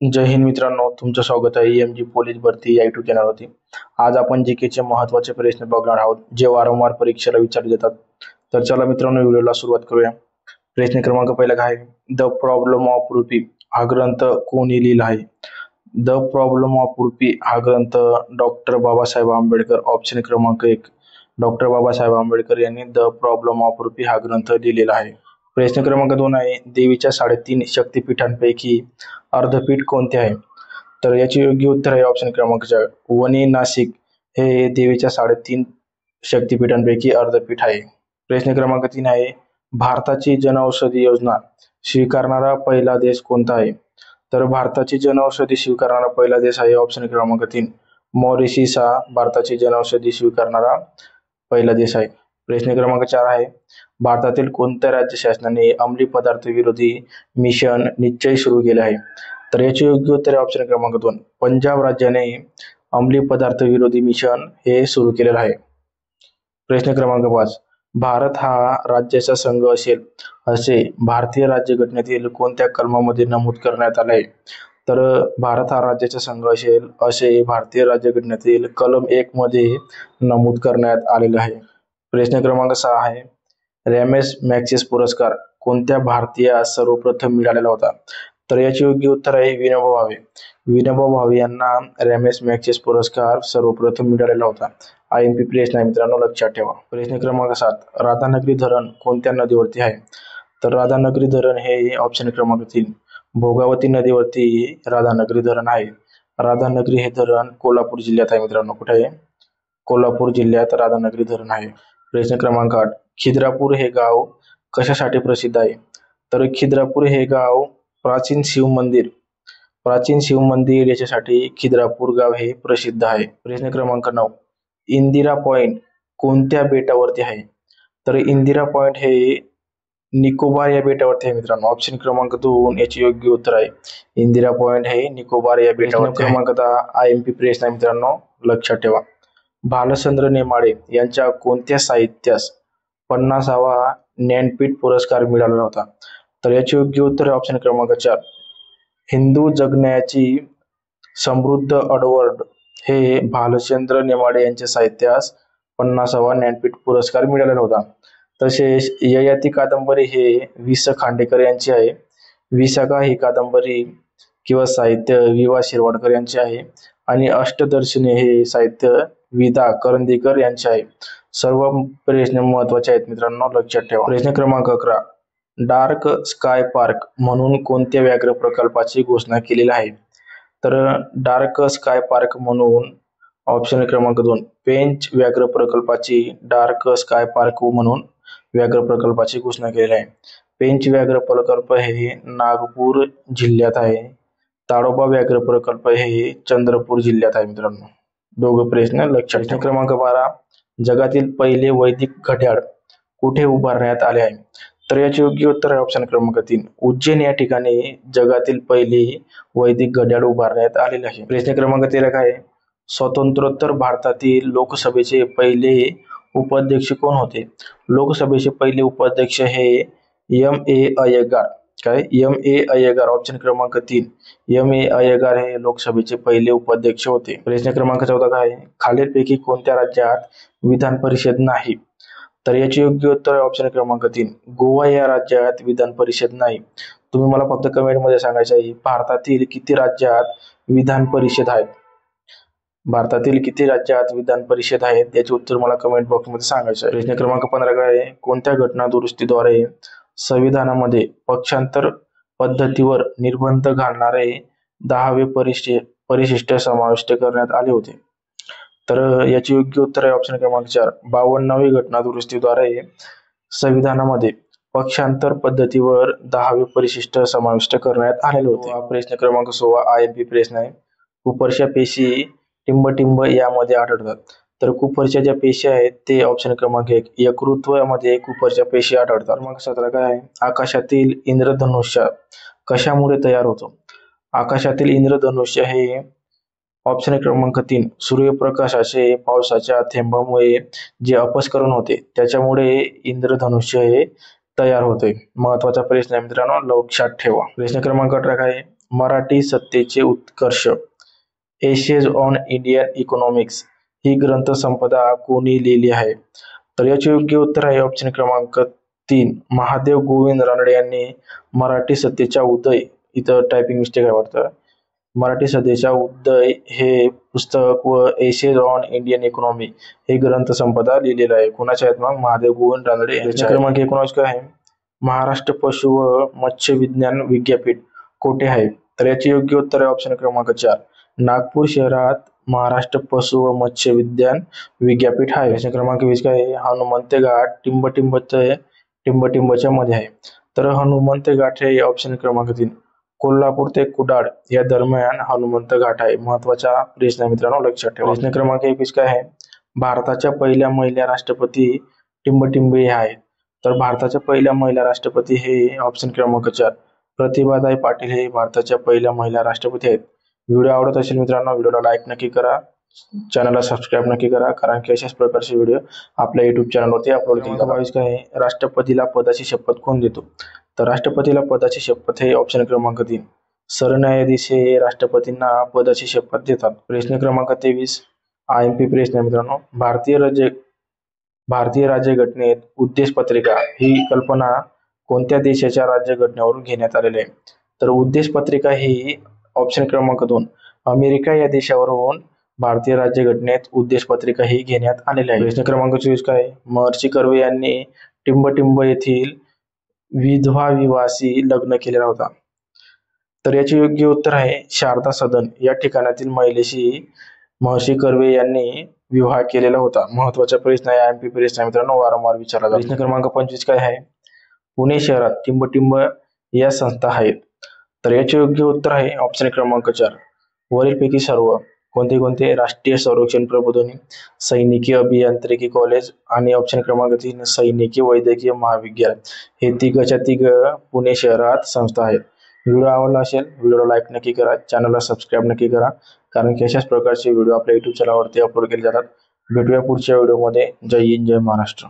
जय हिंद मित्रांनो, तुमचं स्वागत आहे एम जी पोलीस भरती या यूट्यूब चॅनलवरती। आज आपण जीकेचे महत्त्वाचे प्रश्न बघणार आहोत जे वारंवार परीक्षेला विचारले जातात। तर चला मित्रांनो, व्हिडिओला सुरुवात करूया। प्रश्न क्रमांक पहिला काय आहे? द प्रॉब्लेम ऑफ रुपी हा ग्रंथ कोणी लिहिला आहे? द प्रॉब्लेम ऑफ रुपी हा ग्रंथ डॉक्टर बाबासाहेब आंबेडकर। ऑप्शन क्रमांक 1, डॉक्टर बाबासाहेब आंबेडकर यांनी द प्रॉब्लेम ऑफ रुपी हा ग्रंथ लिहिलेला आहे। प्रश्न क्रमांक 2 आहे, देवीच्या 3.5 शक्तिपीठांपैकी अर्धपीठ कोणते आहे? तर याचे योग्य उत्तर आहे ऑप्शन क्रमांक 4, वणी नाशिक हे देवीच्या 3.5 शक्तिपीठांपैकी अर्धपीठ आहे। प्रश्न क्रमांक 3 आहे, भारताची जनऔषधी योजना स्वीकारणारा पहिला देश कोणता आहे? तर भारताची जनऔषधी स्वीकारणारा पहिला देश आहे ऑप्शन क्रमांक 3, मॉरिशस हा भारताची जनऔषधी स्वीकारणारा पहिला देश आहे। प्रश्न क्रमांक 4 आहे, भारतातील कोणत्या राज्य शासनाने अंमली पदार्थ विरोधी मिशन निश्चय सुरू केले आहे? तर याचे योग्य उत्तर आहे ऑप्शन क्रमांक 2, पंजाब राज्याने अंमली पदार्थ विरोधी मिशन हे सुरू केलेलं आहे। प्रश्न क्रमांक 5, भारत हा राज्याचा संघ असेल असे भारतीय राज्यघटनेतील कोणत्या कलमामध्ये नमूद करण्यात आले आहे? तर भारत हा राज्याचा संघ असेल असे भारतीय राज्यघटनेतील कलम 1 मध्ये नमूद करण्यात आलेले आहे। प्रश्न क्रमांक 6 आहे, रमेश मॅग्सेसे पुरस्कार कोणत्या भारतीयास सर्वप्रथम मिळालेला होता? तर याचे योग्य उत्तर आहे विनोबा भावे। विनोबा भावे यांना रमेश मॅग्सेसे पुरस्कार सर्वप्रथम मिळालेला होता। IMP प्रश्न आहे मित्रांनो, लक्षात ठेवा। प्रश्न क्रमांक 7, राधानगरी धरण कोणत्या नदीवरती आहे? तर राधानगरी धरण हे ऑप्शन क्रमांक 3, भोगावती नदीवरती राधानगरी धरण आहे। राधानगरी हे धरण कोल्हापूर जिल्ह्यात आहे मित्रांनो। कुठे आहे? कोल्हापूर जिल्ह्यात राधानगरी धरण आहे। प्रश्न क्रमांक 8, खिद्रापूर हे गाव कशासाठी प्रसिद्ध आहे? तर खिद्रापूर हे गाव प्राचीन शिव मंदिर याच्यासाठी खिद्रापूर गाव हे प्रसिद्ध आहे। प्रश्न क्रमांक 9, इंदिरा पॉइंट कोणत्या बेटावरती आहे? तर इंदिरा पॉइंट हे निकोबार या बेटावरती आहे मित्रांनो। ऑप्शन क्रमांक 2 याचे योग्य उत्तर आहे, इंदिरा पॉइंट हे निकोबार या बेटावरती आहे। क्रमांक 10 IMP प्रश्न आहे मित्रांनो, लक्षात ठेवा। भालचंद्र नेमाडे यांच्या कोणत्या साहित्यास 50वा ज्ञानपीठ पुरस्कार मिळाला होता? तर याचे योग्य उत्तर आहे ऑप्शन क्रमांक 4, हिंदू जगण्याची समृद्ध अडवड हे भालचंद्र नेमाडे यांच्या साहित्यास 50वा ज्ञानपीठ पुरस्कार मिळालेला होता। तसेच ययाती कादंबरी हे वि स खांडेकर यांची आहे। विशाखा ही कादंबरी किंवा साहित्य वि.वा. शिरवाडकर यांचे आहे आणि अष्टदर्शनी हे साहित्य वि.दा. करंदीकर यांचे आहे। सर्व प्रश्न महत्त्वाचे आहेत मित्रांनो, लक्षात ठेवा। प्रश्न क्रमांक 11, डार्क स्काय पार्क म्हणून कोणत्या व्याघ्र प्रकल्पाची घोषणा केलेली आहे? तर डार्क स्काय पार्क म्हणून ऑप्शन क्रमांक 2, पेंच व्याघ्र प्रकल्पाची डार्क स्काय पार्क म्हणून व्याघ्र प्रकल्पाची घोषणा केलेली आहे। पेंच व्याघ्र प्रकल्प हे नागपूर जिल्ह्यात आहे। ताडोबा व्याघ्र प्रकल्प हे चंद्रपूर जिल्ह्यात आहे मित्रांनो। दोघं प्रश्न लक्षात ठेवा। क्रमांक 12, जगातील पहिले वैदिक घड्याळ कुठे उभारण्यात आले आहे? तर याचे योग्य उत्तर आहे ऑप्शन क्रमांक 3, उज्जैन या ठिकाणी जगातील पहिले वैदिक घड्याळ उभारण्यात आलेले आहे। प्रश्न क्रमांक 13 काय आहे, स्वतंत्रोत्तर भारतातील लोकसभेचे पहिले उपाध्यक्ष कोण होते? लोकसभेचे पहिले उपाध्यक्ष हे M.A. अय्यगार। काय? M.A. अय्यगार। ऑप्शन क्रमांक 3, M.A. अय्यगार हे लोकसभेचे पहिले उपाध्यक्ष होते। प्रश्न क्रमांक 14 काय आहे, खालीलपैकी कोणत्या राज्यात विधान परिषद नाही? तर याचे योग्य उत्तर आहे ऑप्शन क्रमांक 3, गोवा या राज्यात विधान परिषद नाही। तुम्ही मला फक्त कमेंट मध्ये सांगायचं आहे, भारतातील किती राज्यात विधान परिषद आहेत? भारतातील किती राज्यात विधान परिषद आहेत याचे उत्तर मला कमेंट बॉक्स मध्ये सांगायचं आहे। प्रश्न क्रमांक 15 काय आहे, कोणत्या घटना दुरुस्तीद्वारे संविधानामध्ये पक्षांतर पद्धतीवर निर्बंध घालणारे 10वे परिशिष्ट समाविष्ट करण्यात आले होते? तर याचे योग्य उत्तर आहे ऑप्शन क्रमांक 4, 52वी घटना दुरुस्तीद्वारे संविधानामध्ये पक्षांतर पद्धतीवर 10वे परिशिष्ट समाविष्ट करण्यात आलेले होते। प्रश्न क्रमांक 16 IMP प्रश्न आहे, कुपरच्या पेशी टिंबटिंब यामध्ये आढळतात। तर कुपरच्या ज्या पेशी आहेत ते ऑप्शन क्रमांक 1, यकृत्वामध्ये कुपरच्या पेशी आढळतात। क्रमांक 17 काय आहे, आकाशातील इंद्रधनुष्य कशामुळे तयार होतो? आकाशातील इंद्रधनुष्य हे ऑप्शन क्रमांक 3, सूर्यप्रकाशाचे पावसाच्या थेंबामुळे जे अपस्खलन होते त्याच्यामुळे इंद्रधनुष्य हे तयार होते। महत्वाचा प्रश्न आहे मित्रांनो, लक्षात ठेवा। प्रश्न क्रमांक 18 काय आहे, मराठी सत्तेचे उत्कर्ष, एसेज ऑन इंडियन इकॉनॉमिक्स ही ग्रंथसंपदा कोणी लिहिली आहे? तर याचे योग्य उत्तर आहे ऑप्शन क्रमांक 3, महादेव गोविंद रानडे यांनी मराठी सत्तेचा उदय, इथं टायपिंग मिस्टेक आहे वाटतं, मराठी सत्तेचा उदय हे पुस्तक व एसेज ऑन इंडियन इकॉनॉमी हे ग्रंथसंपदा लिहिलेलं आहे. कोणाच्या आहेत मग? महादेव गोविंद रानडे यांच्या. क्रमांक 19 काय आहे? महाराष्ट्र पशु व मत्स्य विज्ञान विद्यापीठ कोठे आहे? तर याचे योग्य उत्तर आहे ऑप्शन क्रमांक 4, नागपूर शहरात महाराष्ट्र पशु व मत्स्य विज्ञान विद्यापीठ आहे. प्रश्न क्रमांक 20 काय आहे? हनुमंत घाट टिंबटिंबच्या मध्ये आहे. तर हनुमंत घाट हे ऑप्शन क्रमांक 3, कोल्हापूर ते कुडाळ या दरम्यान हनुमंत घाट आहे. महत्वाचा प्रश्न मित्रांनो, लक्षात ठेवा. प्रश्न क्रमांक 21 काय आहे? भारताच्या पहिल्या महिला राष्ट्रपती टिंबटिंबे आहेत. तर भारताच्या पहिल्या महिला राष्ट्रपती हे ऑप्शन क्रमांक 4, प्रतिभाताई पाटील हे भारताच्या पहिल्या महिला राष्ट्रपती आहेत. व्हिडिओ आवडत असेल मित्रांनो, व्हिडिओला लाईक नक्की करा, चॅनलला सबस्क्राईब नक्की करा, कारण की अशाच प्रकारचे व्हिडिओ आपल्या युट्यूब चॅनलवरती अपलोड केले जातात. 22 काय आहे? राष्ट्रपतीला पदाची शपथ कोण देतो? तर राष्ट्रपतीला पदाची शपथ हे ऑप्शन क्रमांक 3, सरन्यायाधीश हे राष्ट्रपतींना पदाची शपथ देतात. प्रश्न क्रमांक 23 IMP प्रश्न आहे मित्रांनो. भारतीय राज्यघटनेत उद्देश पत्रिका ही कल्पना कोणत्या देशाच्या राज्यघटनेवरून घेण्यात आलेली आहे? तर उद्देश पत्रिका ही ऑप्शन क्रमांक 2, अमेरिका या देशावरून भारतीय राज्यघटनेत उद्देश पत्रिका ही घेण्यात आलेली आहे. प्रश्न क्रमांक 24 काय? महर्षी कर्वे यांनी टिंबटिंब येथील विधवा विवाहाशी लग्न केलेला होता. तर याचे योग्य उत्तर आहे शारदा सदन या ठिकाणातील महिलेशी महर्षी कर्वे यांनी विवाह केलेला होता. महत्वाचा प्रश्न आहे, IMP प्रश्न आहे मित्रांनो, वारंवार विचारला जातो. प्रश्न क्रमांक 25 काय आहे? पुणे शहरात टिंबटिंब या संस्था आहेत. तर याचे योग्य उत्तर आहे ऑप्शन क्रमांक 4, वरीलपैकी सर्व. कोणते कोणते? राष्ट्रीय संरक्षण प्रबोधिनी, सैनिकी अभियांत्रिकी कॉलेज आणि ऑप्शन क्रमांक 3, सैनिकी वैद्यकीय महाविद्यालय. हे तिघच्या तिघ पुणे शहरात संस्था आहेत. व्हिडिओ आवडला असेल, व्हिडिओला लाईक नक्की करा, चॅनलला सबस्क्राईब नक्की करा, कारण की अशाच प्रकारचे व्हिडिओ आपल्या युट्यूब चॅनलवरती अपलोड केले जातात. भेटूया पुढच्या व्हिडिओमध्ये. जय हिंद, जय महाराष्ट्र.